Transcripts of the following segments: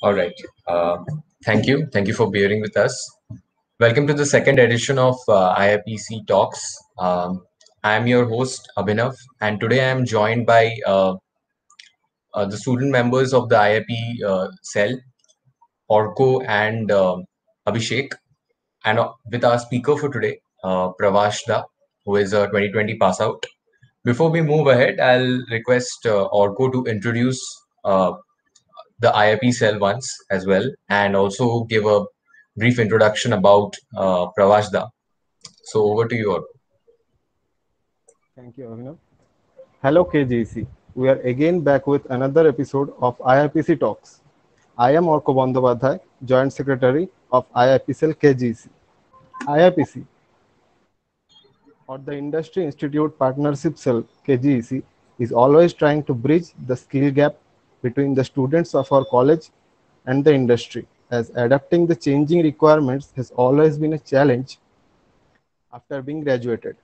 All right. Uh, Thank you. Thank you for bearing with us. Welcome to the second edition of IIPC Talks. I am your host, Abhinav, and today I am joined by the student members of the IIP cell, Orko and Abhishek, and with our speaker for today, Pravash Da, who is a 2020 pass out. Before we move ahead, I'll request Orko to introduce the IIP cell once as well, and also give a brief introduction about Pravashda. So over to you, Orko. Thank you, Avinav. Hello, KGC. We are again back with another episode of IIPC Talks. I am Orko Bandyopadhyay, Joint Secretary of IIPCL KGC. IIPC, or the Industry Institute Partnership Cell KGEC, is always trying to bridge the skill gap between the students of our college and the industry, as adapting the changing requirements has always been a challenge after being graduated.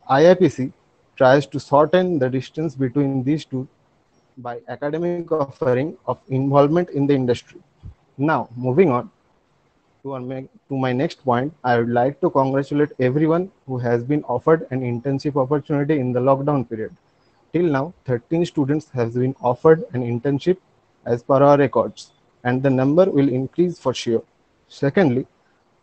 IIPC tries to shorten the distance between these two by academic offering of involvement in the industry. Now, moving on to my next point, I would like to congratulate everyone who has been offered an internship opportunity in the lockdown period. Till now, 13 students have been offered an internship as per our records, and the number will increase for sure. Secondly,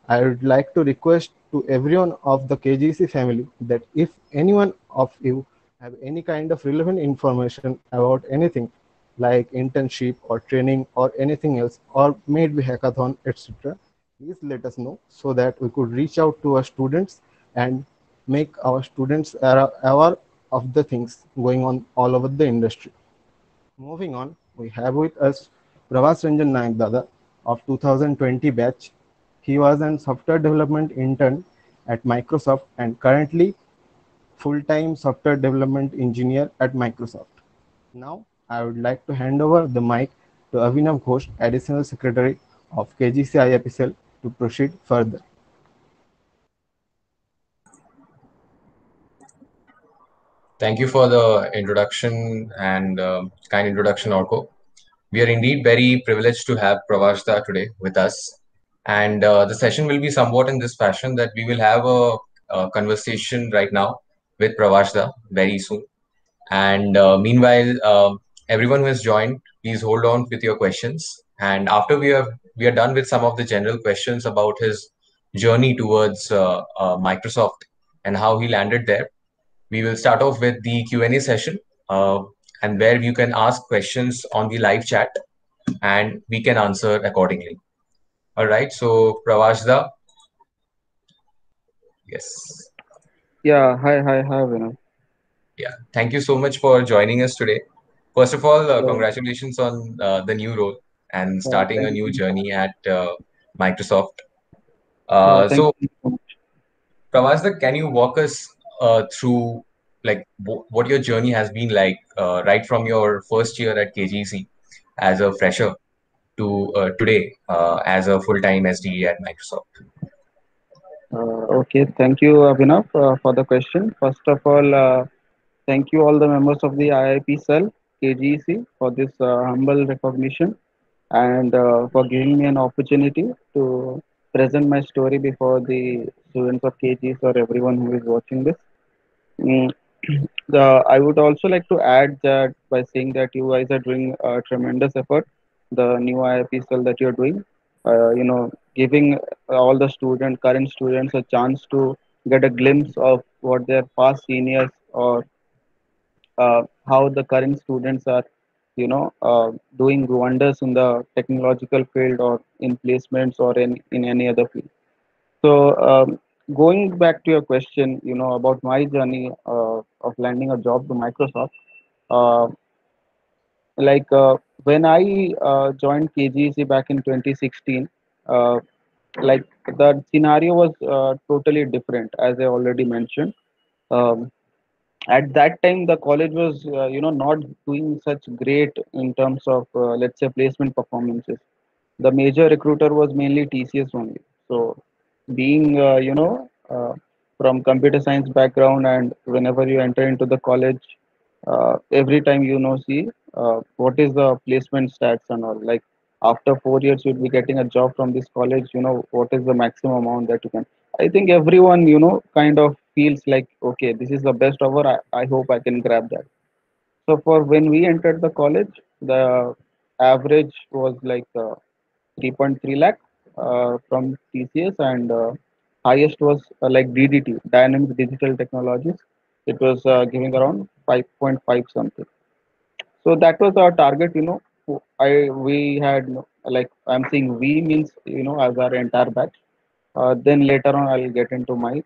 I would like to request to everyone of the KGC family that if anyone of you have any kind of relevant information about anything like internship or training or anything else or maybe hackathon etc, please let us know so that we could reach out to our students and make our students aware of the things going on all over the industry. Moving on, we have with us Pravas Ranjan Nayak Dada of 2020 batch. He was an software development intern at Microsoft and currently full-time software development engineer at Microsoft. Now, I would like to hand over the mic to Avinav Ghosh, Additional Secretary of KGC IFSL, to proceed further. Thank you for the introduction and kind introduction, Orko. We are indeed very privileged to have Pravashda today with us. And the session will be somewhat in this fashion that we will have a conversation right now with Pravashda very soon. And meanwhile, everyone who has joined, please hold on with your questions. And after we are done with some of the general questions about his journey towards Microsoft and how he landed there, we will start off with the Q&A session, uh, and where you can ask questions on the live chat, and we can answer accordingly. All right. So Pravashda, yes, Yeah, hi, Vinay. yeah. Thank you so much for joining us today. First of all, So, congratulations on the new role and starting a thank new you. journey at Microsoft. Thank So, you so much. Pravasda, can you walk us through like what your journey has been like right from your first year at KGC as a fresher to today as a full-time SDE at Microsoft? Okay, thank you, Abhinav, for the question. First of all, thank you all the members of the IIP cell KGEC for this humble recognition and for giving me an opportunity to present my story before the students of KGs or everyone who is watching this. Mm, I would also like to add that by saying that you guys are doing a tremendous effort, the new IIPSL that you're doing, giving all the current students, a chance to get a glimpse of what their past seniors or how the current students are, doing wonders in the technological field or in placements or in any other field. So, going back to your question, about my journey of landing a job to Microsoft, uh, like when I joined KGC back in 2016, uh, like the scenario was totally different, as I already mentioned. Um, at that time, the college was, not doing such great in terms of, let's say, placement performances. The major recruiter was mainly TCS only. So, being from computer science background, and whenever you enter into the college, every time see what is the placement stats and all. Like After 4 years you'll be getting a job from this college. What is the maximum amount that you can? I think everyone kind of feels like, okay, this is the best offer. I hope I can grab that. So for when we entered the college, the average was like 3.3 lakh from TCS, and highest was like DDT, Dynamic Digital Technologies. It was giving around 5.5 something. So that was our target. We had like, I'm saying we means as our entire batch. Then later on I'll get into my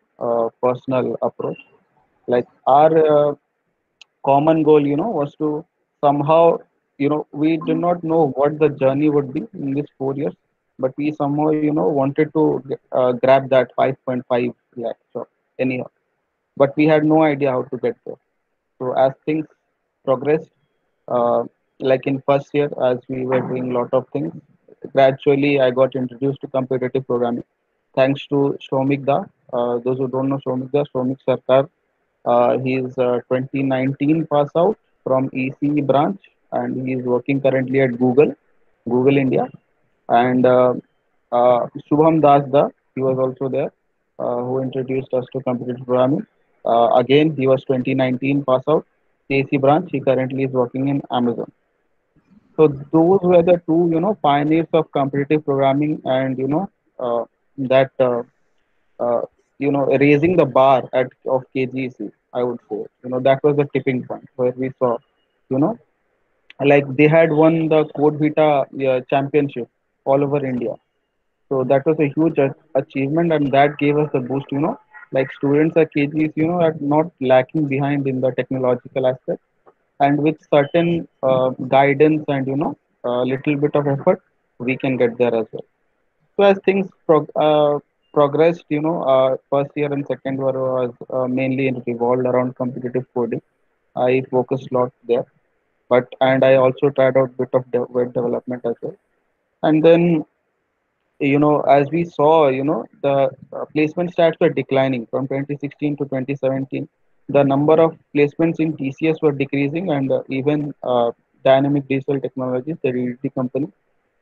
personal approach. Like our common goal was to somehow, we did not know what the journey would be in these 4 years, but we somehow wanted to grab that 5.5 lakh. So anyhow, but we had no idea how to get there. So as things progressed, uh, like in first year, as we were doing a lot of things, gradually I got introduced to competitive programming. Thanks to Shomik Da. Those who don't know Shomik Da, Shomik Sarkar, he is 2019 pass out from ECE branch, and he is working currently at Google India. And Shubham Das Da, he was also there, who introduced us to competitive programming. Again, he was 2019 pass out, CAC branch. He currently is working in Amazon. So those were the two, pioneers of competitive programming, and that uh, raising the bar at of KGC. I would say, that was the tipping point where we saw, you know, like they had won the Code Vita championship all over India. So that was a huge achievement, and that gave us a boost. Like students at KGs, are not lacking behind in the technological aspect, and with certain guidance and a little bit of effort, we can get there as well. So as things progressed, first year and second year was mainly revolved around competitive coding. I focused a lot there, but and I also tried out bit of web development as well. And then as we saw, the placement stats were declining from 2016 to 2017. The number of placements in TCS were decreasing, and even Dynamic Digital Technologies, the DDT company,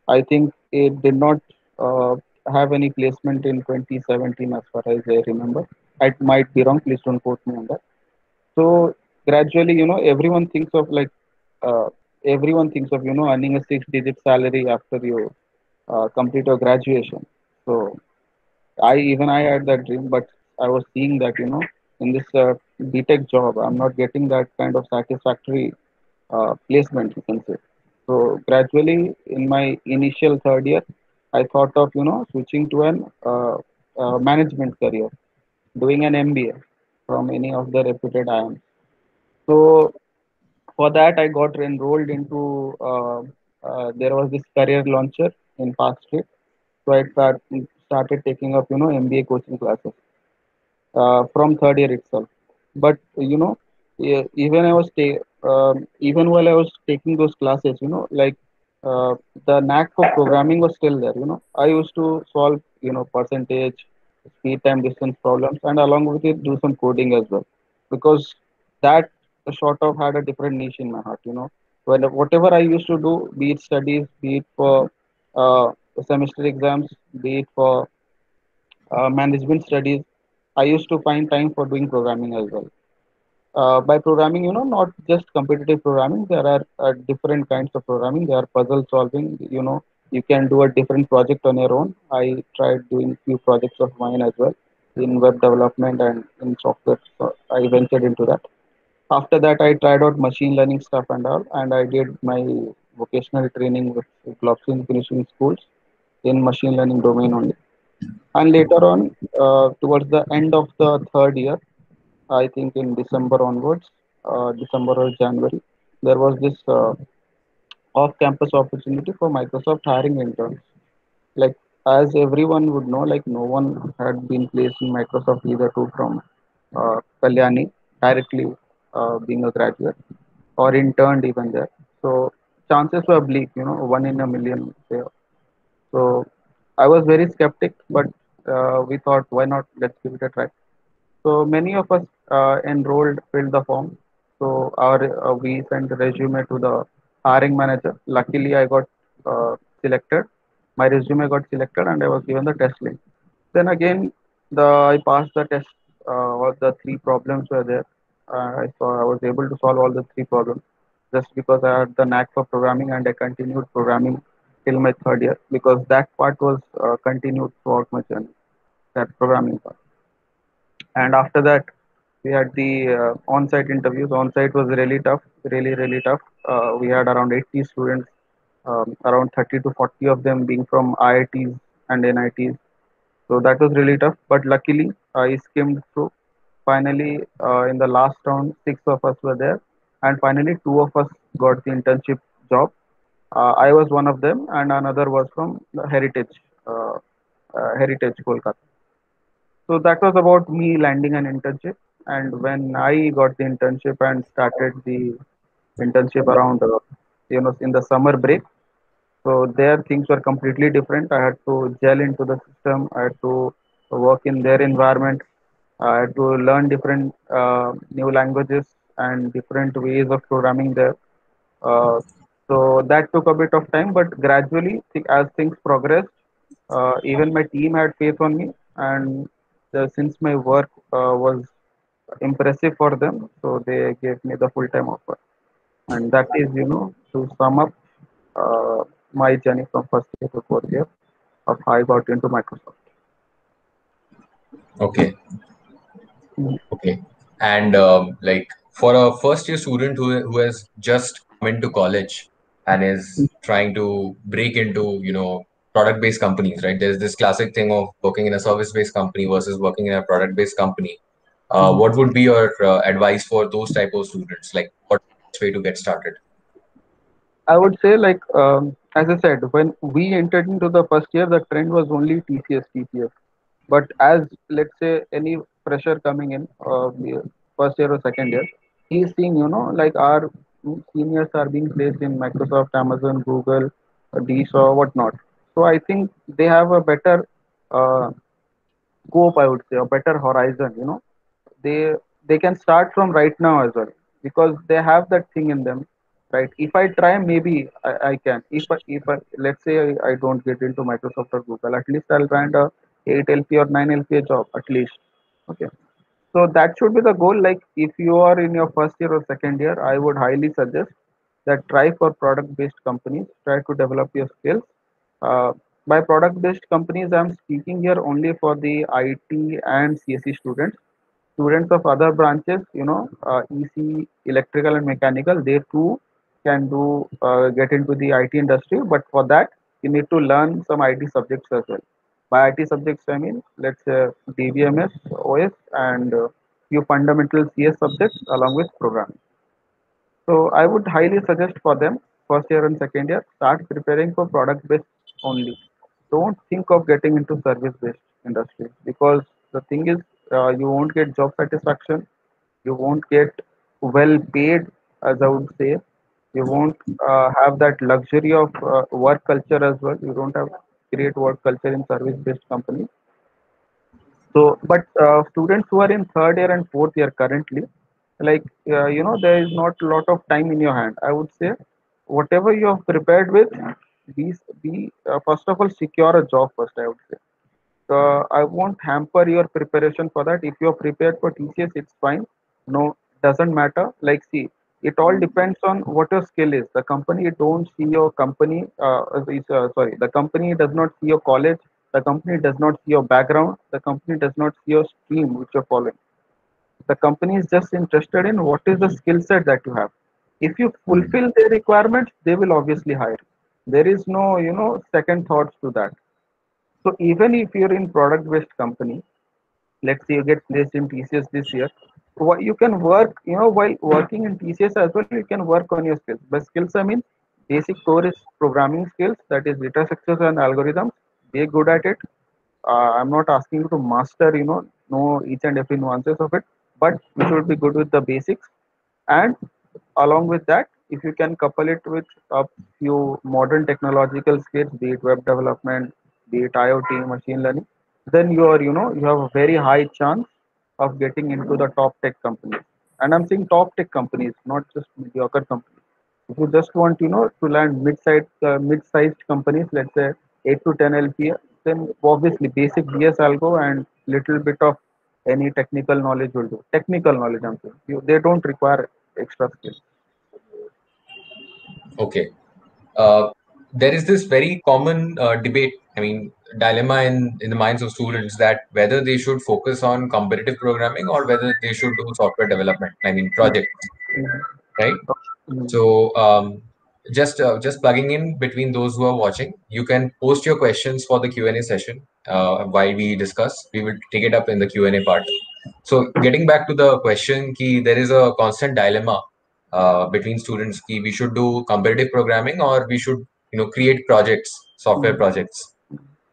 I think it did not uh, have any placement in 2017 as far as I remember. I might be wrong. Please don't quote me on that. So gradually, uh, everyone thinks of earning a six-digit salary after you complete your graduation. So I had that dream, but I was seeing that in this BTech job, I'm not getting that kind of satisfactory placement, you can say. So gradually, in my initial third year, I thought of switching to an management career, doing an MBA from any of the reputed IIMs. So for that, I got enrolled into there was this career launcher in Park Street. So started taking up MBA coaching classes from third year itself. But even even while I was taking those classes, like uh, the knack for programming was still there. I used to solve percentage, speed, time, distance problems, and along with it do some coding as well, because that sort of had a different niche in my heart. When whatever I used to do, be it studies, be it for semester exams, be it for management studies, I used to find time for doing programming as well. By programming, not just competitive programming, there are different kinds of programming. There are puzzle solving. You can do a different project on your own. I tried doing few projects of mine as well in web development and in software. So I ventured into that. After that, I tried out machine learning stuff and all, and I did my vocational training with Globsin Finishing Schools in machine learning domain only. And later on, towards the end of the third year, I think in December onwards, December or January, there was this off-campus opportunity for Microsoft hiring interns. Like as everyone would know, like no one had been placed in Microsoft either too from Kalyani directly being a graduate or interned even there. So chances were bleak, one in a million. There. So I was very skeptic, but we thought, why not? Let's give it a try. So many of us enrolled, filled the form. So we sent a resume to the hiring manager. Luckily, I got selected. My resume got selected, and I was given the test link. Then again, the I passed the test. All the three problems were there. I was able to solve all the three problems just because I had the knack for programming, and I continued programming till my third year because that part was continued throughout my journey, that programming part. And after that, we had the on-site interviews. On-site was really tough, really tough. We had around 80 students, around 30 to 40 of them being from IITs and NITs. So that was really tough, but luckily I skimmed through. Finally, in the last round, six of us were there, and finally two of us got the internship job. I was one of them, and another was from the Heritage Kolkata. So that was about me landing an internship. And when I got the internship and started the internship around, in the summer break, so there things were completely different. I had to gel into the system. I had to work in their environment. I had to learn different new languages and different ways of programming there. Uh, so that took a bit of time, but gradually, as things progressed, even my team had faith on me, and since my work was impressive for them, so they gave me the full-time offer. And that is, to sum up uh, my journey from first year to fourth year of how I got into Microsoft. Okay. Mhm. Okay. And like for a first year student who has just come into college and is trying to break into, product based companies, right? There's this classic thing of working in a service based company versus working in a product based company. Mhm. What would be your advice for those type of students? Like, what way to get started? I would say, like, as I said, when we entered into the first year, the trend was only TCS. But as, let's say, any fresher coming in, the first year or second year, he is seeing, like our seniors are being placed in Microsoft, Amazon, Google, Dish or whatnot. So I think they have a better uh, scope, I would say, a better horizon. They they can start from right now as well because they have that thing in them, right? If I try, maybe I can. If I, let's say I don't get into Microsoft or Google, at least I'll land a 8 LP or 9 LPA job at least. Okay, so that should be the goal. Like if you are in your first year or second year, I would highly suggest that try for product based companies. Try to develop your skills. Uh, by product based companies, I'm speaking here only for the IT and CSE students. Students of other branches, EC, electrical and mechanical, they too can do get into the IT industry. But for that, you need to learn some IT subjects as well. By IT subjects, I mean, let's say DBMS, OS, and few fundamental CS subjects along with programming. So I would highly suggest for them, first year and second year, start preparing for product based only. Don't think of getting into service based industry because the thing is, you won't get job satisfaction, you won't get well paid, as I would say. You won't have that luxury of work culture as well. You don't have great work culture in service based companies. So, but students who are in third year and fourth year currently, like there is not a lot of time in your hand. I would say, whatever you have prepared with, be first of all secure a job first. I would say. I won't hamper your preparation for that. If you're prepared for TCS, it's fine. No, doesn't matter. Like, see, it all depends on what your skill is. The company don't see your company. Sorry, the company does not see your college. The company does not see your background. The company does not see your stream which you're following. The company is just interested in what is the skill set that you have. If you Hmm. fulfill their requirements, they will obviously hire. There is no, second thoughts to that. So even if you're in product-based company, let's say you get placed in TCS this year, you can work, while working in TCS as well, you can work on your skills. By skills, I mean basic core is programming skills, that is data structures and algorithms. Be good at it. I'm not asking you to master, know each and every nuances of it, but you should be good with the basics. And along with that, if you can couple it with a few modern technological skills, be it web development, be it IoT, machine learning, then you have a very high chance of getting into the top tech companies. And I'm saying top tech companies, not just mediocre companies. If you just want, to land mid-sized companies, let's say 8 to 10 LPA, then obviously basic BS algo and little bit of any technical knowledge will do. Technical knowledge, I'm saying. They don't require extra skills. Okay. Uh, there is this very common debate, I mean, dilemma in the minds of students that whether they should focus on competitive programming or whether they should do software development, I mean, projects, right? Mhm. So just plugging in between those who are watching, you can post your questions for the Q&A session while we discuss. We will take it up in the Q&A part. So getting back to the question, ki there is a constant dilemma between students ki we should do competitive programming or we should create projects, software Mhm. projects,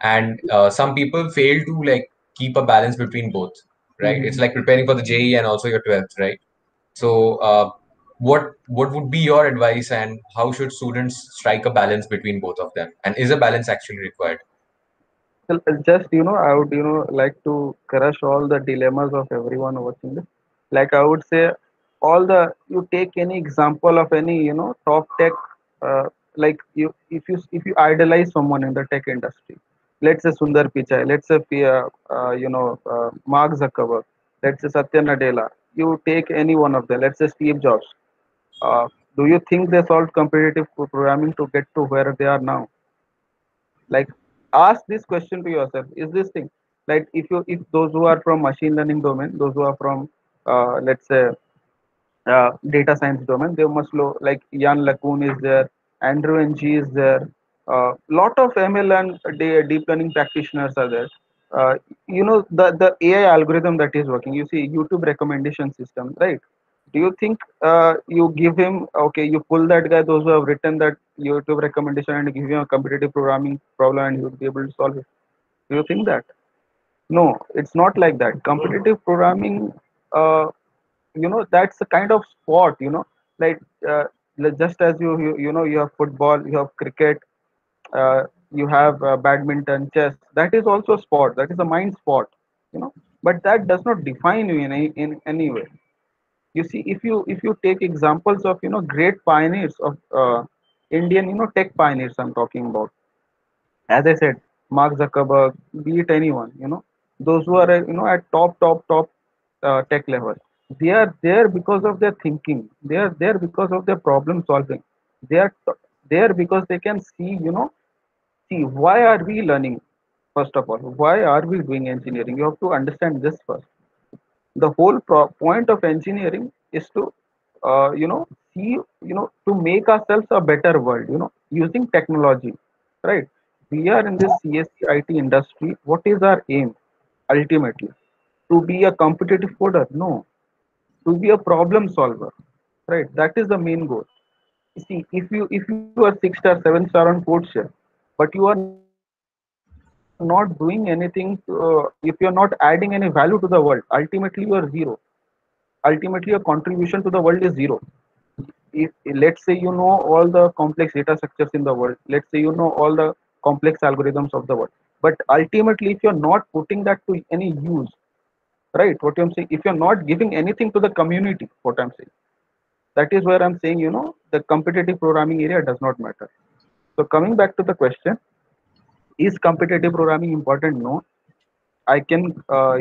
and some people fail to like keep a balance between both, right? It's Mhm. like preparing for the JE and also your 12th, right? So, what would be your advice, and how should students strike a balance between both of them? And is a balance actually required? Well, just I would like to crush all the dilemmas of everyone watching this. Like I would say, all the you take any example of any top tech, like if you idolize someone in the tech industry, let's say Sundar Pichai, let's say Mark Zuckerberg, let's say Satya Nadella. You take any one of them, let's say Steve Jobs. Uh, do you think they solved competitive programming to get to where they are now? Like, ask this question to yourself: is this thing, like, if those who are from machine learning domain, those who are from let's say data science domain, they must know, like Jan LeCun is there, Andrew Ng is there, lot of ML and deep learning practitioners are there. uh, the AI algorithm that is working, you see YouTube recommendation system, right? Do you think you give him, okay, you pull that guy, those who have written that YouTube recommendation, and give him a competitive programming problem and he would be able to solve it? Do you think that? No, it's not like that. Competitive programming, uh, that's a kind of sport, like, uh, just as you have football, you have cricket, uh, you have badminton, chess. That is also a sport. That is a mind sport, you know. But that does not define you in any way. You see, if you take examples of great pioneers of Indian tech pioneers, I'm talking about, as I said, Mark Zuckerberg, be it anyone, those who are at top tech level, they are there because of their thinking. They are there because of their problem solving. They are there because they can see why are we learning. First of all, why are we doing engineering? You have to understand this first. The whole point of engineering is to see, to make ourselves a better world, using technology, right? We are in this CSC IT industry. What is our aim ultimately? To be a competitive coder? No. To be a problem solver, right? That is the main goal. You see, if you are 6 star, 7 star on CodeShare, but you are not doing anything if you are not adding any value to the world, ultimately you are zero. Ultimately your contribution to the world is zero. If, let's say you know all the complex data structures in the world, let's say you know all the complex algorithms of the world, but ultimately if you're not putting that to any use, right? What I'm saying, if you're not giving anything to the community, what I'm saying, that is where I'm saying, the competitive programming area does not matter. So coming back to the question, is competitive programming important? No. I can uh,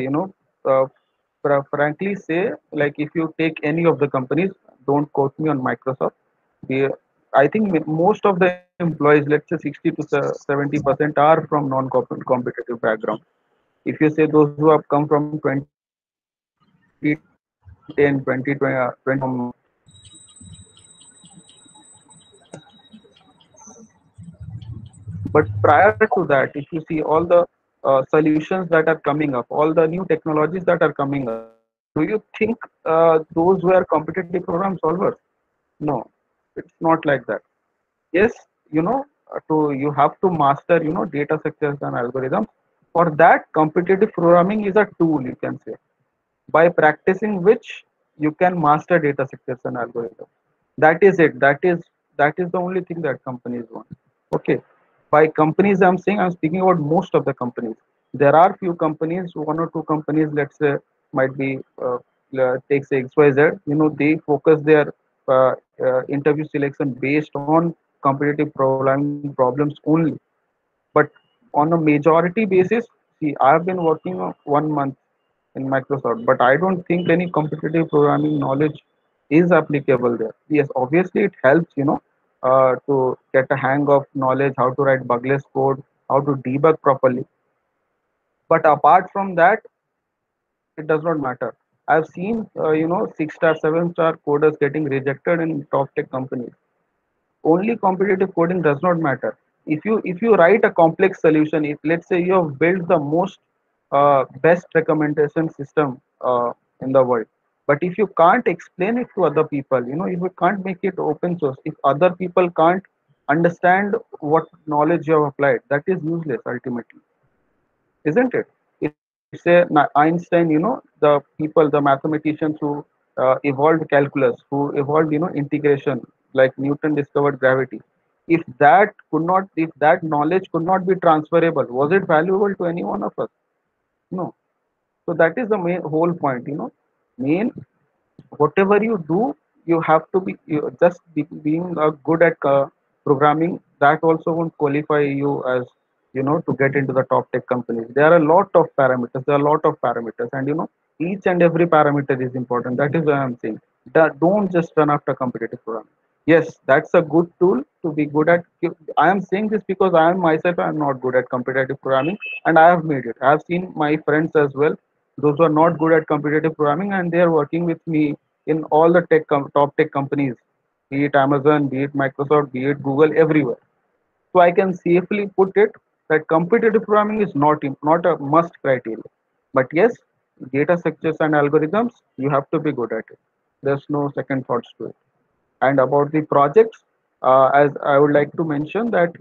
frankly say, like, if you take any of the companies, don't quote me on Microsoft, the I think most of the employees, let's say 60 to 70% are from non-competitive background. If you say those who have come from 2010, 2020, 20 but prior to that, if you see all the solutions that are coming up, all the new technologies that are coming up, do you think those were competitive program solvers? No, it's not like that. Yes, you have to master data structures and algorithms. For that, competitive programming is a tool, you can say, by practicing which you can master data structures and algorithms. That is it. That is the only thing that companies want. Okay. By companies, I'm speaking about most of the companies. There are few companies, one or two companies, let's say, might be take say XYZ. They focus their interview selection based on competitive programming problems only. But on a majority basis, see, I've been working 1 month in Microsoft, but I don't think any competitive programming knowledge is applicable there. Yes, obviously it helps, to get a hang of knowledge, how to write bugless code, how to debug properly. But apart from that, it does not matter. I've seen, 6-star, 7-star coders getting rejected in top tech companies. Only competitive coding does not matter. If you write a complex solution, if let's say you have built the most best recommendation system in the world, but if you can't explain it to other people, if you can't make it open source, if other people can't understand what knowledge you have applied, that is useless ultimately, isn't it? If say Einstein, the people, the mathematicians who evolved calculus, who evolved, integration, like Newton discovered gravity. If that knowledge could not be transferable, was it valuable to any one of us? No. So that is the main whole point. Main, whatever you do, you have to be being good at programming. That also won't qualify you as, to get into the top tech companies. There are a lot of parameters. There are a lot of parameters, and each and every parameter is important. That is why I'm saying that don't just run after competitive programming. Yes, that's a good tool to be good at. I am saying this because I am myself, I am not good at competitive programming, and I have made it. I have seen my friends as well, those who are not good at competitive programming, and they are working with me in all the top tech companies, be it Amazon, be it Microsoft, be it Google, everywhere. So I can safely put it that competitive programming is not a must criteria. But yes, data structures and algorithms, you have to be good at it. There's no second thoughts to it. And about the projects, as I would like to mention that,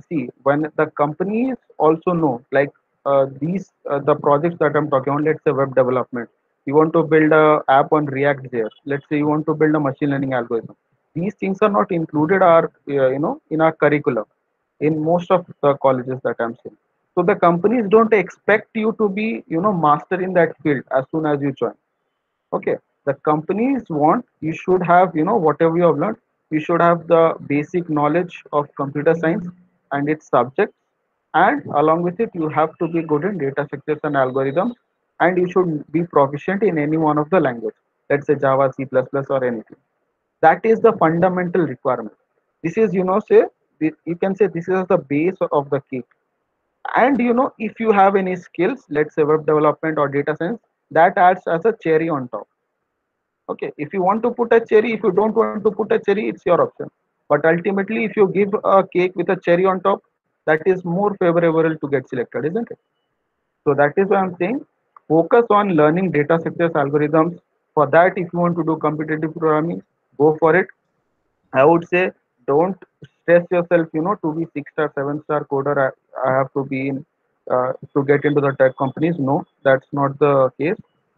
see, when the companies also know, like the projects that I'm talking on, let's say web development, you want to build a app on React.js. Let's say you want to build a machine learning algorithm. These things are not included, in our curriculum in most of the colleges that I'm seeing. So the companies don't expect you to be, master in that field as soon as you join. Okay, the companies want you should have, whatever you have learned, you should have the basic knowledge of computer science and its subjects, and along with it you have to be good in data structures and algorithms, and you should be proficient in any one of the language, let's say Java, C++, or anything. That is the fundamental requirement. This is, say, you can say this is the base of the cake. And if you have any skills, let's say web development or data science, that adds as a cherry on top. Okay, if you want to put a cherry, if you don't want to put a cherry, it's your option. But ultimately, if you give a cake with a cherry on top, that is more favorable to get selected, isn't it? So that is why I'm saying focus on learning data structures, algorithms. For that, if you want to do competitive programming, go for it. I would say don't stress yourself, to be 6-star, 7-star coder. I have to be in to get into the tech companies. No, that's not the case.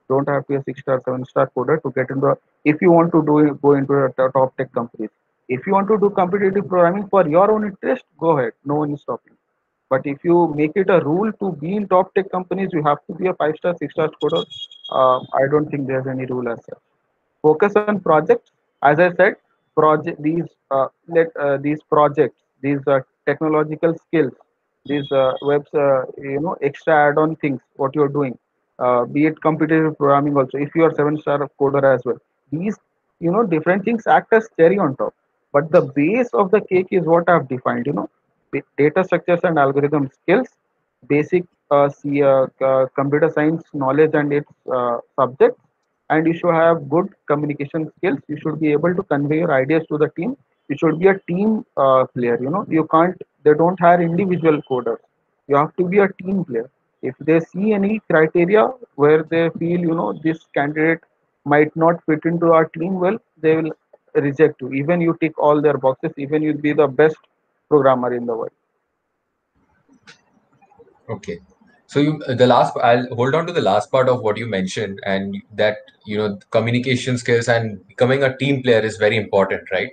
Don't have to be a 6-star, 7-star coder to get into. If you want to go into the top tech companies, if you want to do competitive programming for your own interest, go ahead. No one is stopping. But if you make it a rule to be in top tech companies, you have to be a 5-star, 6-star coder. I don't think there's any rule as such. Focus on projects. As I said, project these projects, these technological skills, these webs, extra add-on things, what you're doing, be it competitive programming also. If you are 7-star coder as well, these, different things act as cherry on top. But the base of the cake is what I've defined. Data structures and algorithm skills, basic computer science knowledge and its subjects, and you should have good communication skills. You should be able to convey your ideas to the team. You should be a team player. You can't. They don't hire individual coders. You have to be a team player. If they see any criteria where they feel, this candidate might not fit into our team well, they will reject you. Even you tick all their boxes, even you be the best programmer in the world. Okay. So the last, I'll hold on to the last part of what you mentioned, and that, communication skills and becoming a team player is very important, right?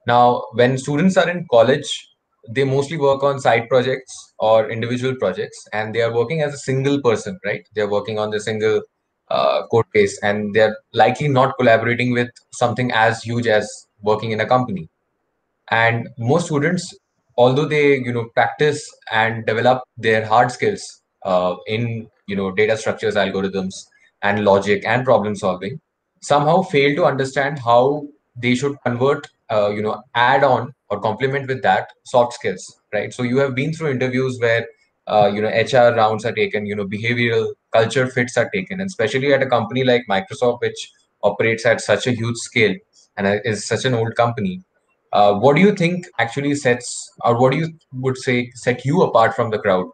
Now, when students are in college, they mostly work on side projects or individual projects, and they are working as a single person, right? They're working on the single code base, and they're likely not collaborating with something as huge as working in a company. And most students, although they practice and develop their hard skills in data structures, algorithms, and logic and problem solving, somehow fail to understand how they should convert, add on or complement with that soft skills, right? So you have been through interviews where HR rounds are taken, behavioral culture fits are taken, and especially at a company like Microsoft, which operates at such a huge scale and is such an old company. What do you think actually sets, or what do you would say set you apart from the crowd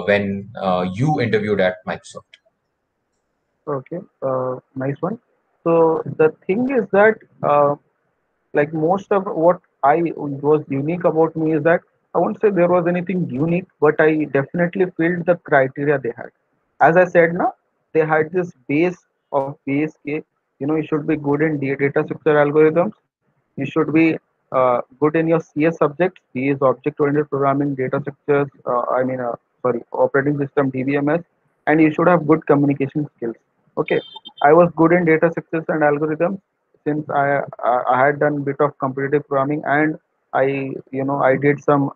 when you interviewed at Microsoft? Okay, nice one. So the thing is that like most of what I was unique about me is that I won't say there was anything unique, but I definitely filled the criteria they had. As I said, now they had this base of base K. You should be good in data structure algorithms. You should be good in your CS subjects, be is object-oriented programming, data structures. Sorry, operating system DBMS, and you should have good communication skills. Okay, I was good in data structures and algorithms since I had done bit of competitive programming, and I did some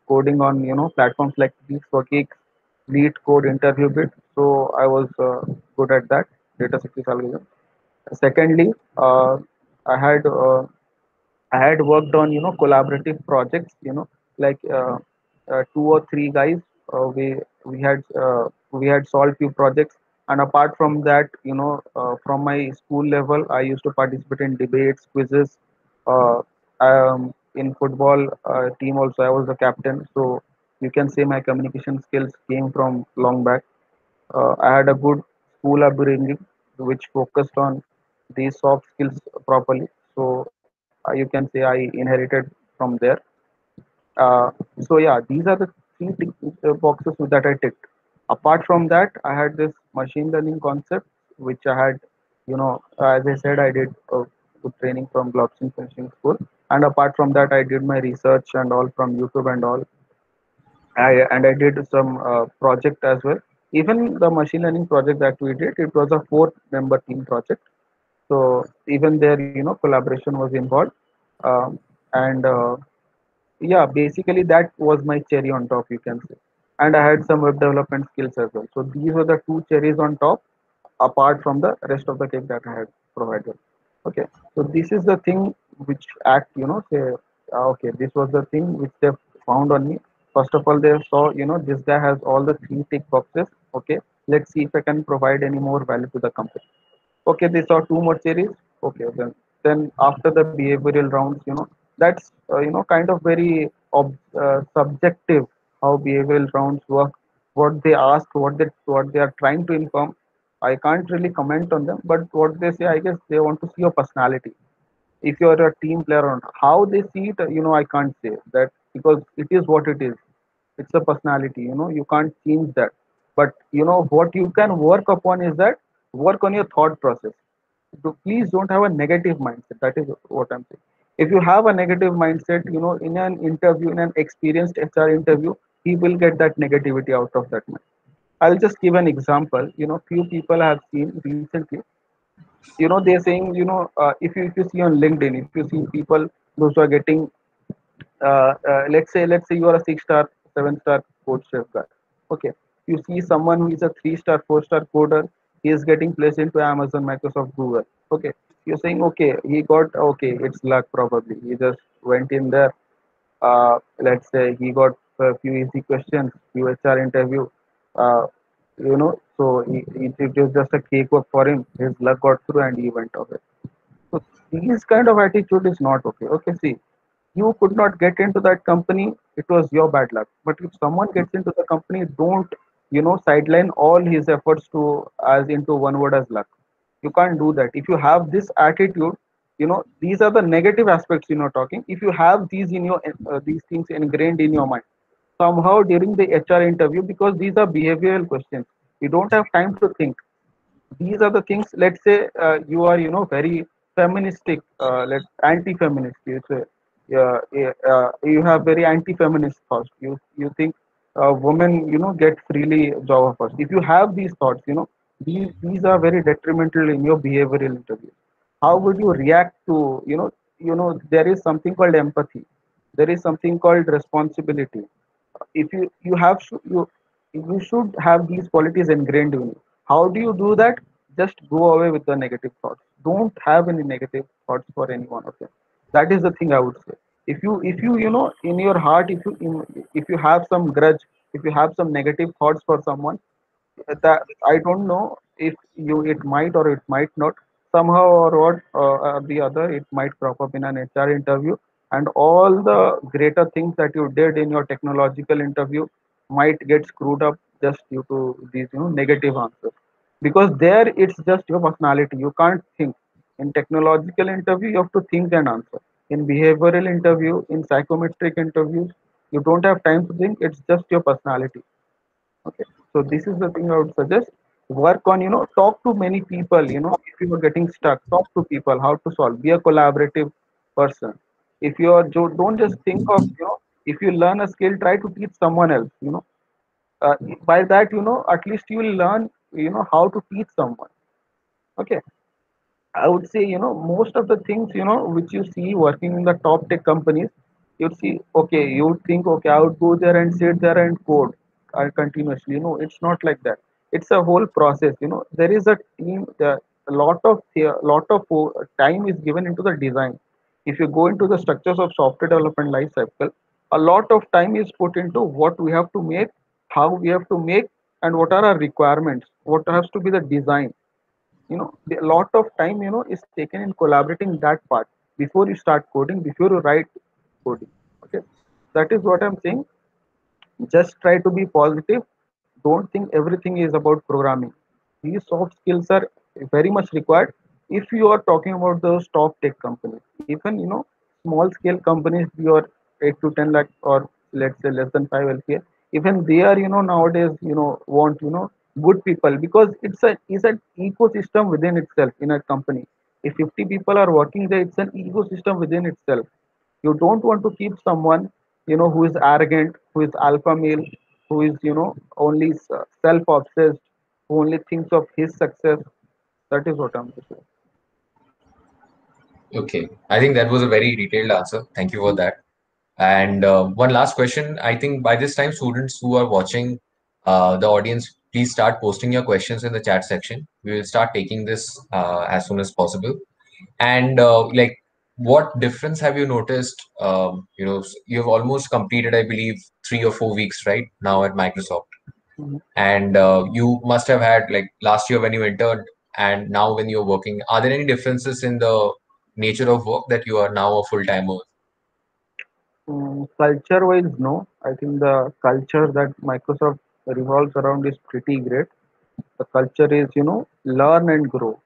coding on platforms like Geeks for Geeks, Lead Code Interview Bit. So I was good at that data structures algorithm. Secondly, I had uh, I had worked on collaborative projects, like two or three guys. We had solved few projects, and apart from that, from my school level, I used to participate in debates, quizzes. Uh, in football team also, I was the captain. So you can say my communication skills came from long back. I had a good school upbringing, which focused on these soft skills properly. So you can say I inherited from there. Uh, so yeah, these are the boxes that I ticked. Apart from that, I had this machine learning concept, which I had, as I said, I did good training from Globson Finishing School. And apart from that, I did my research and all from YouTube and all. And I did some project as well. Even the machine learning project that we did, it was a four-member team project. So even there, collaboration was involved. And yeah, basically that was my cherry on top, you can say. And I had some web development skills as well. So these were the two cherries on top, apart from the rest of the cake that I had provided. Okay, so this is the thing which act, say, okay, this was the thing which they found on me. First of all, they saw, this guy has all the three tick boxes. Okay, let's see if I can provide any more value to the company. Okay, they saw two more cherries. Okay, then after the behavioral rounds, that's kind of very subjective how behavioral rounds work. What they ask, what they are trying to inform, I can't really comment on them. But what they say, I guess they want to see your personality. If you're a team player or not. How they see it, I can't say that, because it is what it is. It's a personality, you can't change that. But what you can work upon is that work on your thought process. Please don't have a negative mindset. That is what I'm saying. If you have a negative mindset, in an interview, in an experienced HR interview, he will get that negativity out of that mind. I'll just give an example. Few people I have seen recently, they're saying, if you see on LinkedIn, if you see people, those who are getting let's say you are a 6 star, 7 star code chef guy. Okay, you see someone who is a 3 star, 4 star coder, he is getting placed into Amazon, Microsoft, Google. Okay, you're saying, okay, he got, okay, it's luck, probably he just went in there. Let's say he got a few easy questions, few HR interview, uh, so it was just a cakewalk for him. His luck got through and he went away. So this kind of attitude is not okay. Okay, see, you could not get into that company, it was your bad luck. But if someone gets into the company, don't sideline all his efforts to as into one word as luck. You can't do that. If you have this attitude, these are the negative aspects talking. If you have these things ingrained in your mind, somehow during the HR interview, because these are behavioral questions, you don't have time to think. These are the things. Let's say you are very feministic, anti-feminist, you say, you have very anti-feminist thoughts. You think women get freely job offers. If you have these thoughts, these are very detrimental in your behavioral interview. How would you react to there is something called empathy, there is something called responsibility. If you have you should have these qualities ingrained in you. How do you do that? Just go away with the negative thoughts. Don't have any negative thoughts for any one of them. That is the thing I would say. If you in your heart, if you have some grudge, if you have some negative thoughts for someone, that I don't know if you it might or it might not, somehow or what the other, it might crop up in an HR interview, and all the greater things that you did in your technological interview might get screwed up just due to these negative answers. Because there it's just your personality, you can't think. In technological interview you have to think and answer. In behavioral interview, in psychometric interviews, you don't have time to think, it's just your personality. Okay, so this is the thing I would suggest. Work on, talk to many people. If you are getting stuck, talk to people how to solve. Be a collaborative person. If you are, don't just think of, if you learn a skill, try to teach someone else. By that, at least you will learn, how to teach someone. Okay, I would say, most of the things, which you see working in the top tech companies, you'd see, okay, you'd think, okay, I would go there and sit there and code continuously. It's not like that. It's a whole process. There is a team, a lot of time is given into the design. If you go into the structures of software development life cycle, a lot of time is put into what we have to make, how we have to make, and what are our requirements, what has to be the design. A lot of time is taken in collaborating that part before you start coding, before you write coding. Okay, that is what I'm saying. Just try to be positive. Don't think everything is about programming. These soft skills are very much required if you are talking about those top tech companies. Even small scale companies, your 8 to 10 lakh, or let's say less than 5 LPA, even they are nowadays want good people, because it's an ecosystem within itself in a company. If 50 people are working there, it's an ecosystem within itself. You don't want to keep someone who is arrogant, who is alpha male, who is only self obsessed, who only thinks of his success. That is what I'm saying. Okay, I think that was a very detailed answer. Thank you for that. And one last question. I think by this time, students who are watching, the audience, please start posting your questions in the chat section. We will start taking this as soon as possible. And like, what difference have you noticed? You have almost completed, I believe, 3 or 4 weeks right now at Microsoft, Mhm. and you must have had like last year when you interned and now when you're working. Are there any differences in the nature of work that you are now a full timer? Culture wise, no. I think the culture that Microsoft revolves around is pretty great. The culture is, learn and grow.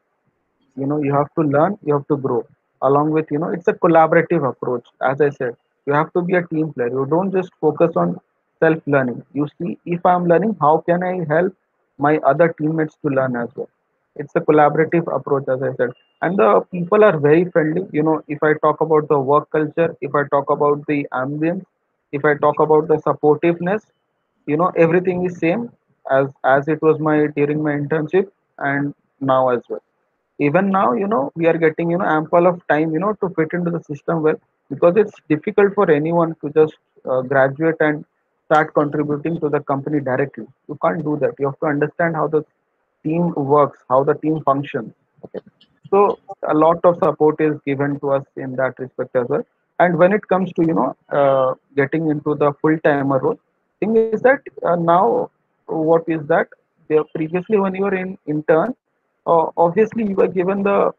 You have to learn, you have to grow. Along with, it's a collaborative approach. As I said, you have to be a team player. You don't just focus on self learning. You see, if I'm learning, how can I help my other teammates to learn as well? It's a collaborative approach, as I said. And the people are very friendly. If I talk about the work culture, if I talk about the ambience, if I talk about the supportiveness, everything is same as it was my during my internship, and now as well. Even now, we are getting ample of time to fit into the system well, because it's difficult for anyone to just graduate and start contributing to the company directly. You can't do that. You have to understand how the team works, how the team functions. Okay, so a lot of support is given to us in that respect as well. And when it comes to getting into the full timer role, thing is that now, what is that, previously when you were in intern, obviously you were given the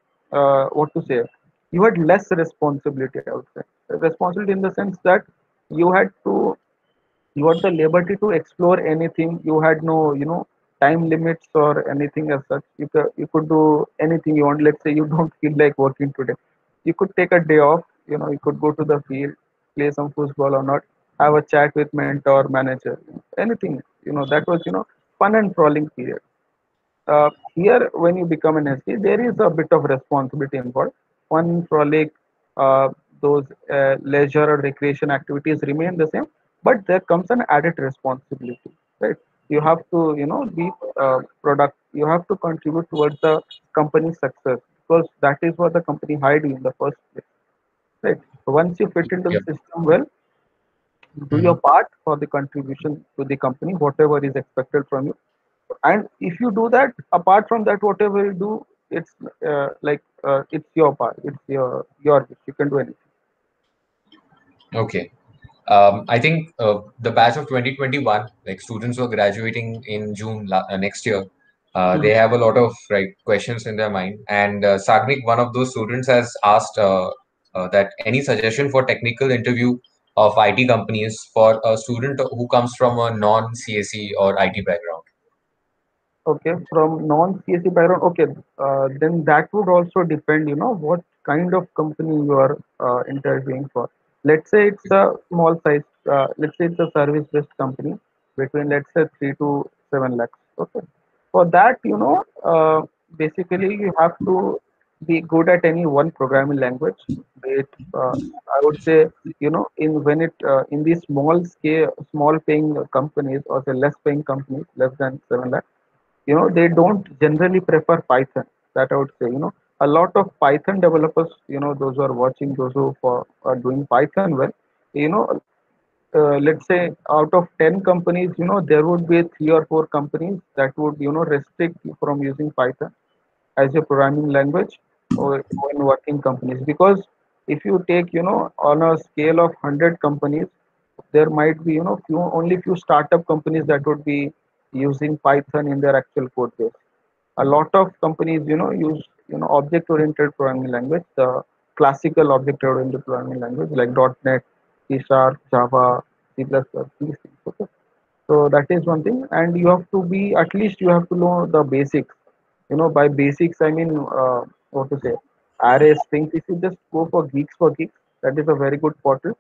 what to say, you had less responsibility, I would say. Responsibility in the sense that you had to, you had the liberty to explore anything. You had no time limits or anything as such. You could do anything you want. Let's say you don't feel like working today, you could take a day off. You could go to the field, play some football or not, have a chat with mentor, manager, anything. That was fun and prowling period. Here, when you become an SC, there is a bit of responsibility involved. Fun, frolic, uh, those leisure or recreation activities remain the same, but there comes an added responsibility, right? You have to, be product. You have to contribute towards the company's success, because that is what the company hired you in the first place. right? So once you fit into the Yep. system well, do your Mhm. part for the contribution to the company, whatever is expected from you. And if you do that, apart from that, whatever you do, it's it's your part, it's your wish. You can do anything. Okay. I think the batch of 2021, like students who are graduating in June next year, they Mhm. have a lot of questions in their mind. And Sagnik, one of those students, has asked that any suggestion for technical interview of IT companies for a student who comes from a non-CSE or IT background. Okay, from non-CSE background, okay, then that would also depend, what kind of company you are interviewing for. Let's say it's a small size, let's say it's a service-based company between, let's say, 3 to 7 lakhs. Okay, for that, basically you have to be good at any one programming language. Be it, I would say, in these small scale, small paying companies, or say less paying companies, less than 7 lakhs, they don't generally prefer Python. That I would say, a lot of Python developers, those who are watching, those who are doing Python well, you know let's say out of 10 companies, there would be 3 or 4 companies that would, restrict you from using Python as a programming language, or when working companies. Because if you take, on a scale of 100 companies, there might be, few startup companies that would be using Python in their actual code base. A lot of companies, use, object oriented programming language, the classical object oriented programming language like .NET, C Sharp, Java, C++, these things. Okay, so that is one thing. And you have to be, at least you have to know the basics. By basics I mean, what to say, arrays, things. If you just go for geeks, that is a very good portal.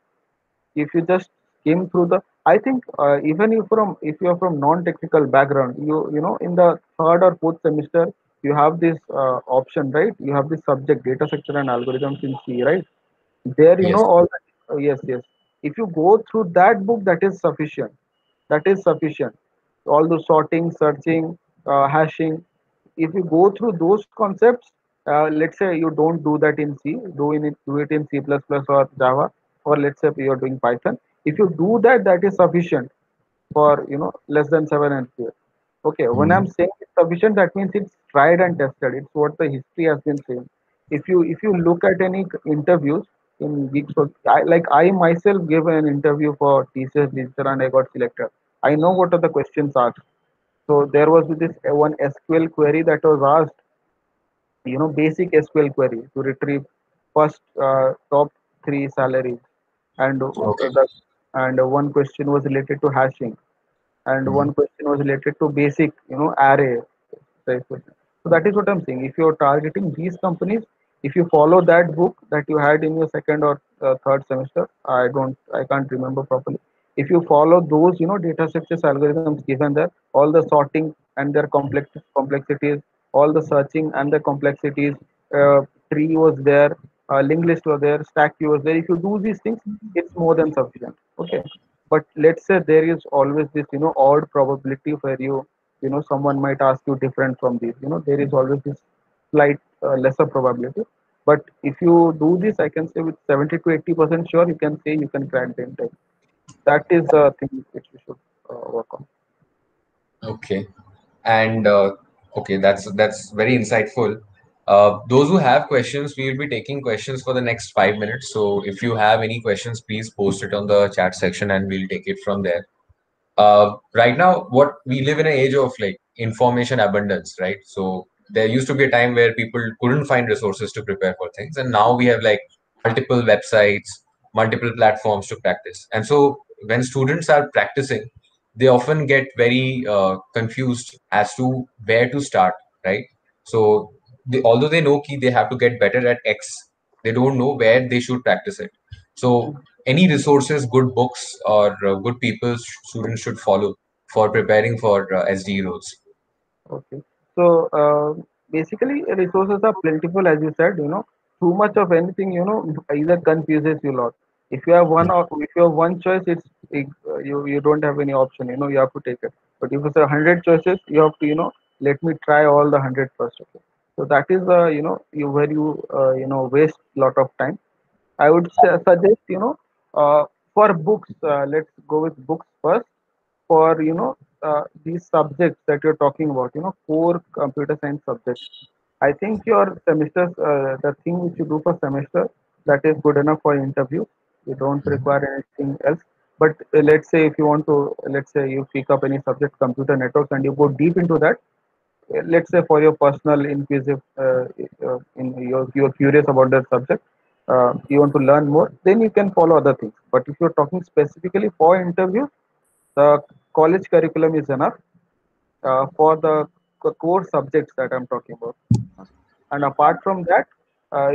If you just skim through the, I think, even if you are from non-technical background, you know in the third or fourth semester, you have this option, right? You have this subject, data structure and algorithms in C, right? There, Yes. all the, yes, yes. If you go through that book, that is sufficient. That is sufficient. All the sorting, searching, hashing. If you go through those concepts, let's say you don't do that in C, do it in C++ or Java, or let's say you're doing Python. If you do that, that is sufficient for, less than 7 and 8. Okay, when I'm Mhm. saying it's sufficient, that means it's tried and tested. It's what the history has been saying. If you look at any interviews in gigs, I myself gave an interview for TCS Digital and I got selected. I know what are the questions asked. So there was this one SQL query that was asked, basic SQL query to retrieve first top three salaries, and Okay. one question was related to hashing, and Mhm. one question was related to basic, array size question. So that is what I'm saying. If you're targeting these companies, if you follow that book that you had in your second or third semester, I can't remember properly. If you follow those, data structures, algorithms given there, all the sorting and their complexities, all the searching and the complexities, uh, tree was there, linked list was there, stack queue was there. If you do these things, it's more than sufficient. Okay, but let's say there is always this, odd probability where someone might ask you different from these. There is always this slight lesser probability. But if you do this, I can say with 70 to 80% sure, you can say you can crack the interview. That is the thing which we should work on. Okay. And okay, that's very insightful. Those who have questions, we will be taking questions for the next 5 minutes. So if you have any questions, please post it on the chat section and we'll take it from there. Right now, what we live in an age of like information abundance, right? So there used to be a time where people couldn't find resources to prepare for things, and now we have like multiple websites, multiple platforms to practice. And so when students are practicing, they often get very confused as to where to start, right? So although they know key they have to get better at X, they don't know where they should practice it. So any resources, good books, or good people students should follow for preparing for SDE roles. Okay. So basically, resources are plentiful, as you said. Too much of anything, either confuses you a lot. If you have one choice, you don't have any option. You have to take it. But if it's 100 choices, you have to, let me try all the 100 first. Okay. So that is where you waste a lot of time. I would suggest, for books, let's go with books first. For, these subjects that you're talking about, core computer science subjects. I think your semesters, the thing which you do for semester, that is good enough for interview. You don't Mhm. require anything else. But let's say if you want to, let's say you pick up any subject, computer networks, and you go deep into that, let's say for your personal inquisitive, in you're curious about that subject, you want to learn more, then you can follow other things. But if you're talking specifically for interview, the college curriculum is enough for the core subjects that I'm talking about. And apart from that,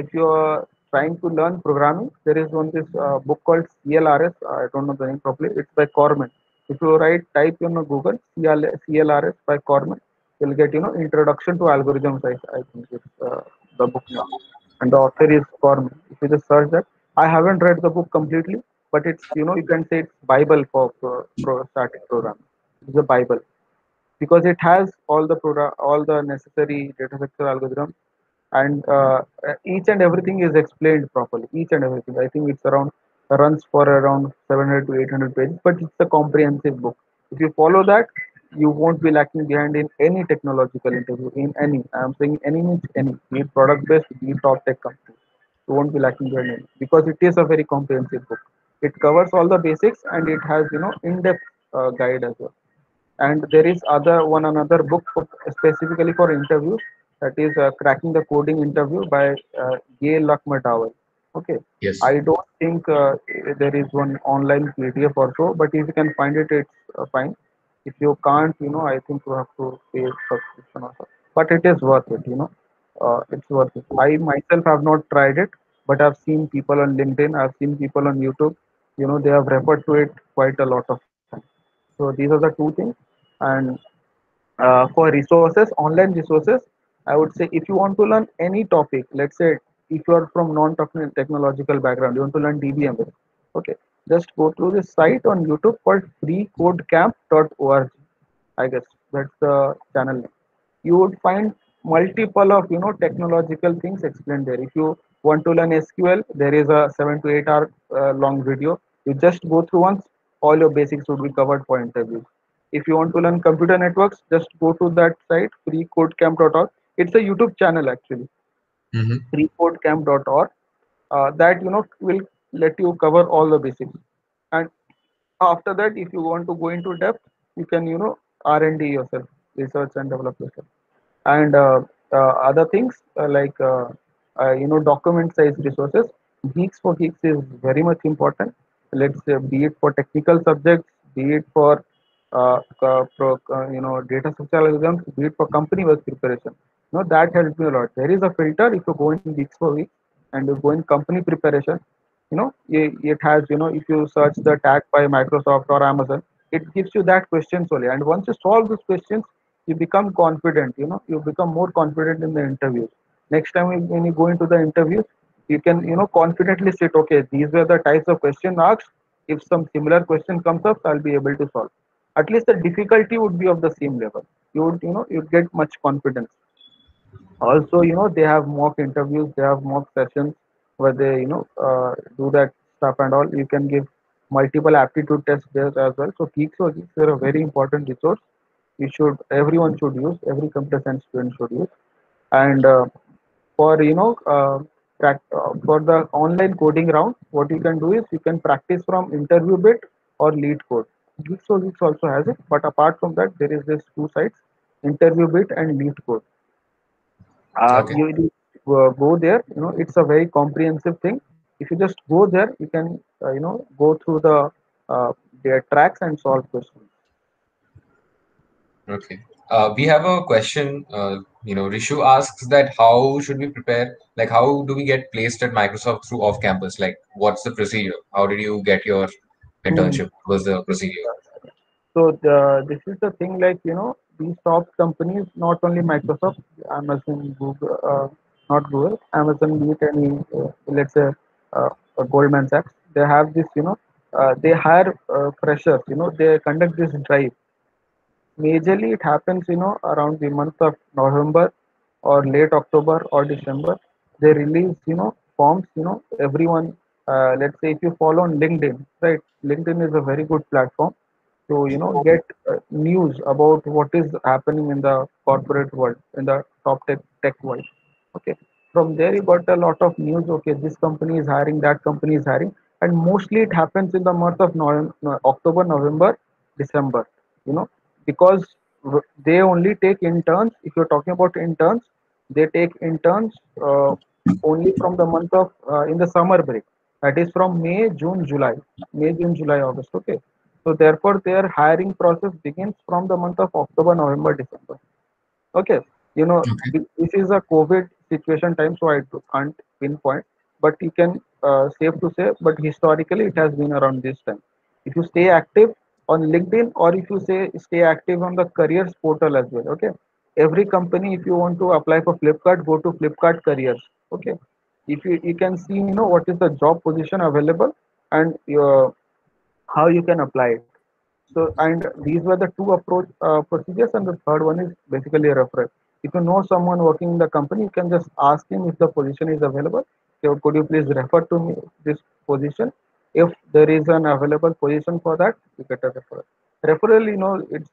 if you are trying to learn programming, there is one this book called CLRS. I don't know the name properly. It's by Corman. If you type in Google CLRS by Corman, you'll get Introduction to Algorithms. I think it's the book name, and the author is Corman. If you just search that, I haven't read the book completely, but it's you can say it's Bible for starting programming. It's a Bible because it has all the necessary data structure algorithms, and each and everything is explained properly. Each and everything. I think it's around runs for around 700 to 800 pages, but it's a comprehensive book. If you follow that, you won't be lacking behind in any technological interview. In any, I'm saying any means any, be it product based, be it top tech company, you won't be lacking behind any because it is a very comprehensive book. It covers all the basics and it has in-depth guide as well. And there is another book specifically for interviews, that is Cracking the Coding Interview by Gail Luckmer. Okay, Yes. I don't think there is one online PDF or so, but if you can find it, it's fine. If you can't, I think you have to pay subscription or so, but it is worth it. It's worth it. I myself have not tried it, but I've seen people on LinkedIn, I've seen people on YouTube, they have referred to it quite a lot of time. So these are the two things. And for resources, online resources, I would say if you want to learn any topic, let's say if you are from non-technological background, you want to learn DBMS, okay, just go to this site on YouTube called freecodecamp.org. I guess that's the channel name. You would find multiple of technological things explained there. If you want to learn SQL, there is a 7 to 8 hour long video. You just go through once, all your basics would be covered for interviews. If you want to learn computer networks, just go to that site freecodecamp.org. It's a YouTube channel actually, Hmm. freecodecamp.org. That will let you cover all the basics. And after that, if you want to go into depth, you can R&D yourself, research and develop yourself. And other things document size resources. Geeks for Geeks is very much important. Let's say, be it for technical subjects, be it for data structure algorithms, be it for company work preparation. That helps me a lot. There is a filter if you go in Geeks for Geeks and you go in company preparation. It has, if you search the tag by Microsoft or Amazon, it gives you that questions only. And once you solve these questions, you become confident. You become more confident in the interviews. Next time when you go into the interviews, you can confidently state, okay, these were the types of questions asked. If some similar question comes up, I'll be able to solve. At least the difficulty would be of the same level. You'd get much confidence. Also, they have mock interviews, they have mock sessions where they do that stuff and all. You can give multiple aptitude tests there as well. So Geeks or Geeks are a very important resource. Everyone should use, every computer science student should use. And for for the online coding round, what you can do is you can practice from interview bit or lead code. Geeks or Geeks also has it, but apart from that, there is this two sites, interview bit and lead code. Okay. You go there, it's a very comprehensive thing. If you just go there, you can go through uh, their tracks and solve questions. Okay. We have a question. Rishu asks that how should we prepare? Like, how do we get placed at Microsoft through off campus? Like, what's the procedure? How did you get your Hmm. internship? What was the procedure? So this is the thing, like these top companies, not only Microsoft, Amazon, Google, not Google, Amazon, be it any, let's say Goldman Sachs, they have this, they hire freshers, they conduct this drive. Majorly, it happens, around the month of November or late October or December. They release, forms, everyone. let's say if you follow on LinkedIn, right? LinkedIn is a very good platform to get news about what is happening in the corporate world, in the top tech world. Okay, from there you got a lot of news. Okay, this company is hiring, that company is hiring, and mostly it happens in the month of October, November, December. You know, because they only take interns. If you're talking about interns, they take interns only from the month of in the summer break. That is from May, June, July, May, June, July, August. Okay, so therefore their hiring process begins from the month of October, November, December. Okay, Okay. this is a COVID situation time, so can't pinpoint, but you can safe to say, but historically it has been around this time. If you stay active on LinkedIn, or if you say stay active on the careers portal as well. Okay, every company, if you want to apply for Flipkart, go to Flipkart careers. Okay, if you can see what is the job position available, and how you can apply it. So, and these were the two approach procedures, and the third one is basically a referral. If you know someone working in the company, you can just ask him if the position is available. So could you please refer to me this position? If there is an available position for that, you get a referral. Referral, it's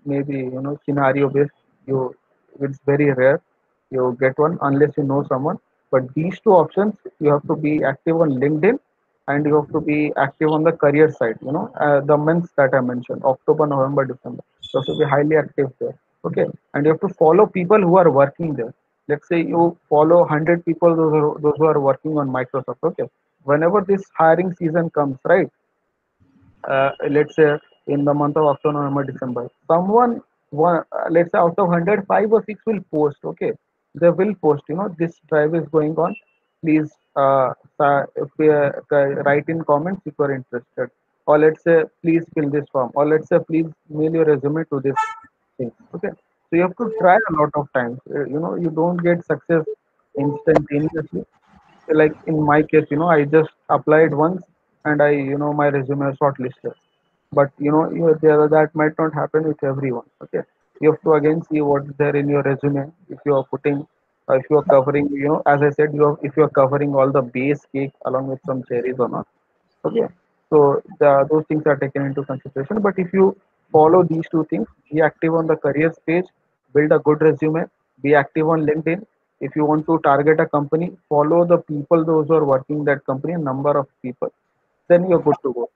maybe scenario based. You It's very rare you get one unless you know someone. But these two options, you have to be active on LinkedIn, and you have to be active on the career side. The months that I mentioned, October, November, December, you have to be highly active there. Okay, and you have to follow people who are working there. Let's say you follow 100 people, those who are working on Microsoft. Okay, whenever this hiring season comes, right? Let's say in the month of October, November, December, let's say out of 100, 5 or 6 will post. Okay, they will post. This drive is going on. Please write in comments if you are interested, or let's say please fill this form, or let's say please mail your resume to this thing. Okay, so you have to try a lot of times. You don't get success instantaneously. Like in my case, I just applied once, and my resume is shortlisted. But that might not happen with everyone. Okay, you have to again see what's there in your resume. If you are putting if you are covering, as I said, if you are covering all the base cake along with some cherries or not. Okay, so those things are taken into consideration. But if you follow these two things, be active on the careers page, build a good resume, be active on LinkedIn. If you want to target a company, follow the people, those who are working that company, number of people, then you're good to go.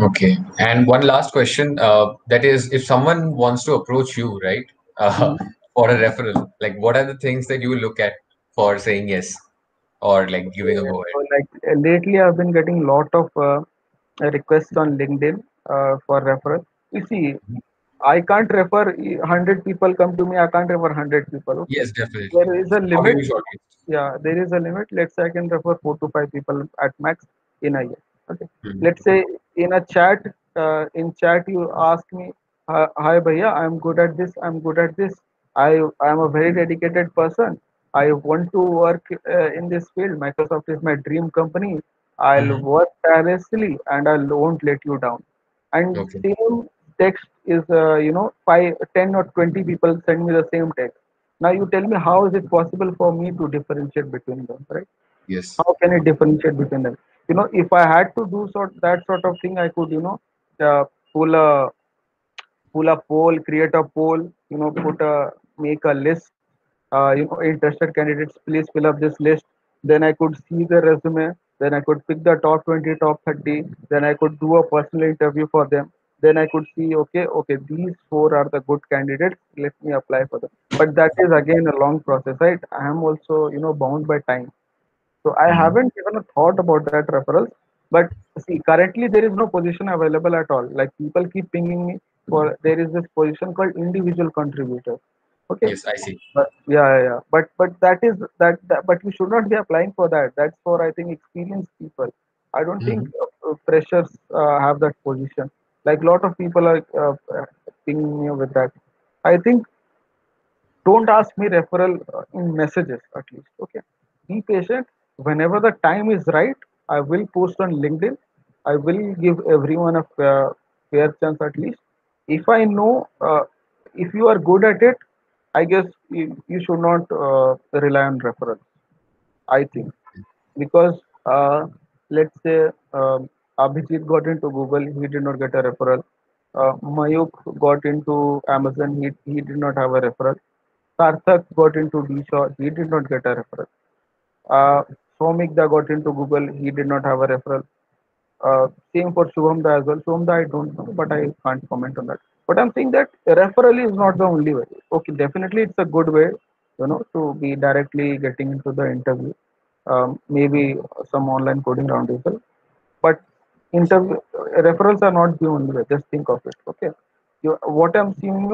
Okay. And one last question. That is, if someone wants to approach you, right, uh, Mhm. for a referral, like what are the things that you look at for saying yes or like giving a Yeah, go so ahead? like lately, I've been getting lot of requests on LinkedIn for referral. You see, I can't refer 100 people come to me. I can't refer 100 people. Okay, Yes, definitely. there is a How will limit. you shortlist? Yeah, there is a limit. Let's say I can refer 4 to 5 people at max in a year. Okay, Mhm. let's say in a chat, in chat you ask me, hi bhaiya, I'm good at this. I'm good at this. I am a very dedicated person. I want to work in this field. Microsoft is my dream company. I'll Mhm. work tirelessly and I won't let you down. And Okay. same text is, 5, 10 or 20 people send me the same text. Now you tell me, how is it possible for me to differentiate between them, right? Yes. How can I differentiate between them? If I had to do that sort of thing, I could, uh, pull a pull a poll, create a poll, make a list. Interested candidates, please fill up this list. Then I could see the resume. Then I could pick the top 20, top 30. Then I could do a personal interview for them. Then I could see, okay, these four are the good candidates. Let me apply for them. But that is again a long process, right? I am also, bound by time. So I Mhm. haven't given a thought about that referrals. But see, currently there is no position available at all. Like people keep pinging me for, there is this position called individual contributor. Okay. Yes, I see. But yeah. But but you should not be applying for that. That's for, I think, experienced people. I don't think Mhm. freshers have that position. Like a lot of people are pinging me with that. I think don't ask me referral in messages at least. Okay, be patient. Whenever the time is right, I will post on LinkedIn. I will give everyone a fair chance at least. If I know, if you are good at it, I guess you should not rely on referrals, I think. Because Uh, let's say Abhijit got into Google, he did not get a referral. Mayuk got into Amazon, he did not have a referral. Sarthak got into DShaw, he did not get a referral. Uh, Somikda got into Google, he did not have a referral. Same for Shubhamda as well. Shubhamda, I don't know, but I can't comment on that. But I'm saying that referral is not the only way. Okay, definitely it's a good way, to be directly getting into the interview. Maybe some online coding round as well. But interview referrals are not the only way. Just think of it. Okay. What I'm seeing,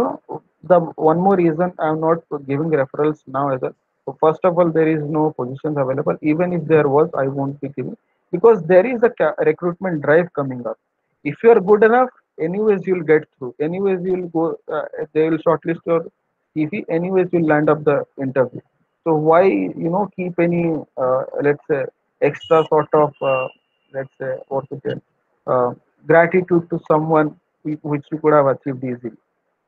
the one more reason I'm not giving referrals now is that, so first of all, there is no positions available. Even if there was, I won't be giving, because there is a recruitment drive coming up. If you are good enough, anyways you'll get through. Anyways you'll go. They will shortlist your CV. Anyways you'll land up the interview. So why keep any let's say extra sort of let's say what to say uh, gratitude to someone which you could have achieved easily,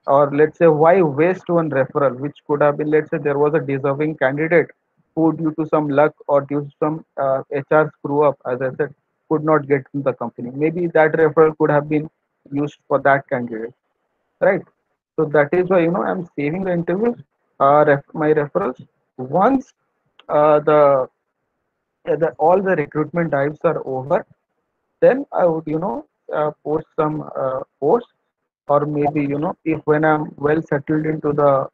or let's say why waste one referral which could have been, let's say there was a deserving candidate who due to some luck or due to some HR screw up, as I said, could not get in the company. Maybe that referral could have been used for that candidate, right? So that is why I'm saving the interviews, my referrals. Once all the recruitment drives are over, then I would post some posts, or maybe if when I'm well settled into the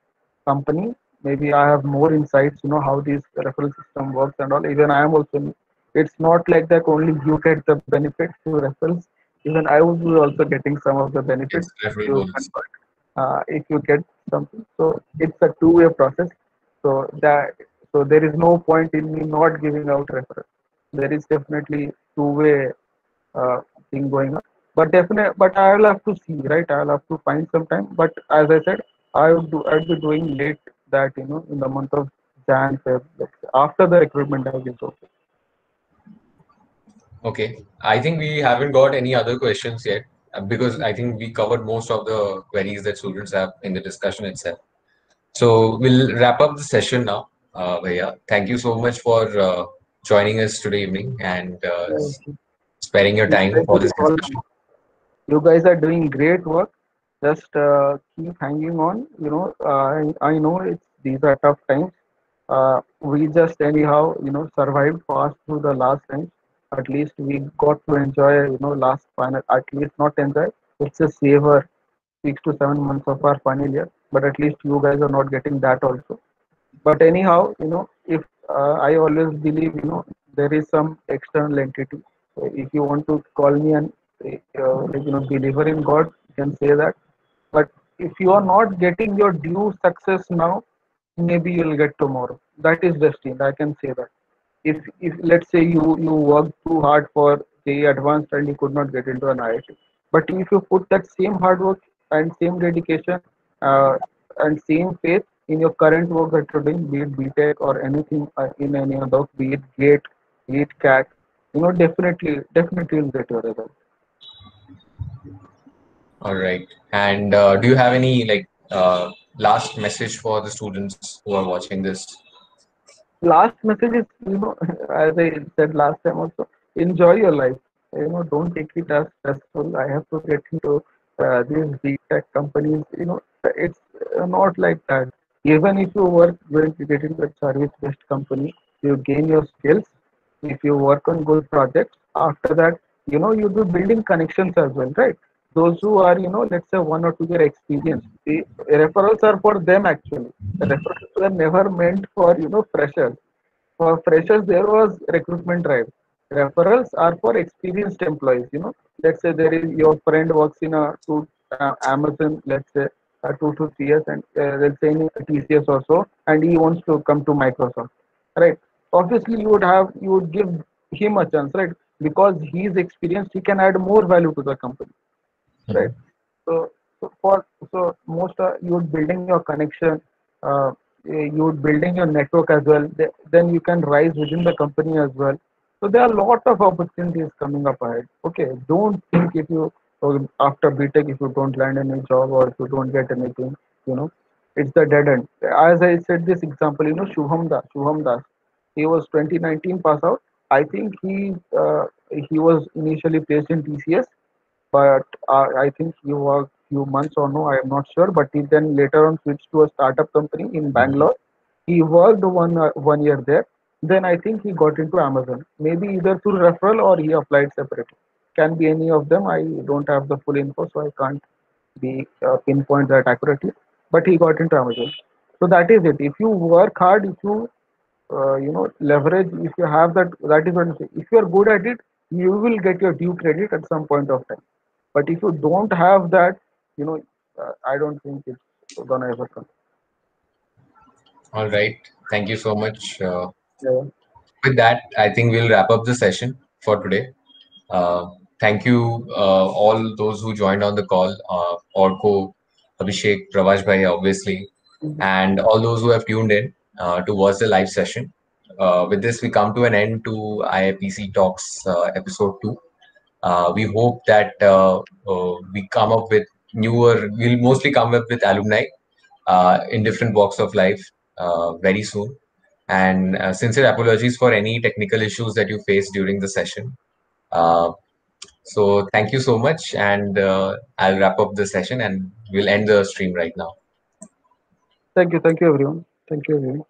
company, maybe I have more insights, how this referral system works and all. Even I am also, it's not like that only you get the benefit through referrals. Even I would be also getting some of the benefits It's referral to bonus. convert if you get something. So it's a two-way process. So that so there is no point in me not giving out referral. There is definitely two-way uh, thing going on. But I'll have to see, right? I'll have to find some time. But as I said, I'd be doing late that in the month of Jan, Feb, like after the recruitment drive is over. Okay. I think we haven't got any other questions yet because I think we covered most of the queries that students have in the discussion itself. So we'll wrap up the session now. Bhaiya, thank you so much for joining us today evening and sparing your You time guys for this are all discussion. You guys are doing great work. Just keep hanging on. I know these are tough times. We just anyhow, survived fast through the last times. At least we got to enjoy, last final. At least not enjoy. It's a savor 6 to 7 months of our final year. But at least you guys are not getting that also. But anyhow, if I always believe, there is some external entity. So if you want to call me an like, believer in God, you can say that. But if you are not getting your due success now, maybe you'll get tomorrow. That is destined. I can say that. If let's say you worked too hard for the advanced and you could not get into an IIT, but if you put that same hard work and same dedication uh, and same faith in your current work that you're doing, be it BTech or anything in any other, be it GATE, be it CAT, definitely you'll get your result. All right. And do you have any last message for the students who are watching this? Last message is, as I said last time also, enjoy your life. Don't take it as stressful. I have to get into these big tech companies. It's not like that. Even if you work going to get into a service-based company, you gain your skills. If you work on good projects, after that, you do building connections as well, right? Those who are, let's say 1 or 2 year experience, the referrals are for them actually. The referrals were never meant for, freshers. For freshers, there was recruitment drive. Referrals are for experienced employees. Let's say there is your friend works in a Amazon, let's say 2 to 3 years, and let's say in TCS also, and he wants to come to Microsoft, right? Obviously, you would give him a chance, right? Because he is experienced, he can add more value to the company, right? Mhm. So, most you would building your connection, uh, you would building your network as well. Then you can rise within the company as well. So there are a lot of opportunities coming up ahead. Okay, don't think if you after BTech if you don't land any job or if you don't get anything, you know, it's the dead end. As I said this example, Shubham Das, he was 2019 pass out. I think he was initially placed in TCS, but I think he worked few months or no, I am not sure. But he then later on switched to a startup company in Mhm. Bangalore. He worked 1 year there. Then I think he got into Amazon, maybe either through referral or he applied separately. Can be any of them. I don't have the full info, so I can't be pinpoint that accurately. But he got into Amazon. So that is it. If you work hard, if you leverage, if you have that, that is what I'm saying. If you are good at it, you will get your due credit at some point of time. But if you don't have that, you know I don't think it's gonna ever come. All right. Thank you so much. Yeah. With that, I think we'll wrap up the session for today. Uh, Thank you, all those who joined on the call, Orko, Abhishek, Pravash Bhai, obviously, Mhm. and all those who have tuned in to watch the live session. With this, we come to an end to IIPC Talks episode 2. We hope that we come up with we'll mostly come up with alumni in different walks of life very soon. And sincere apologies for any technical issues that you faced during the session. Uh, so thank you so much, and I'll wrap up the session and we'll end the stream right now. Thank you everyone. Thank you everyone.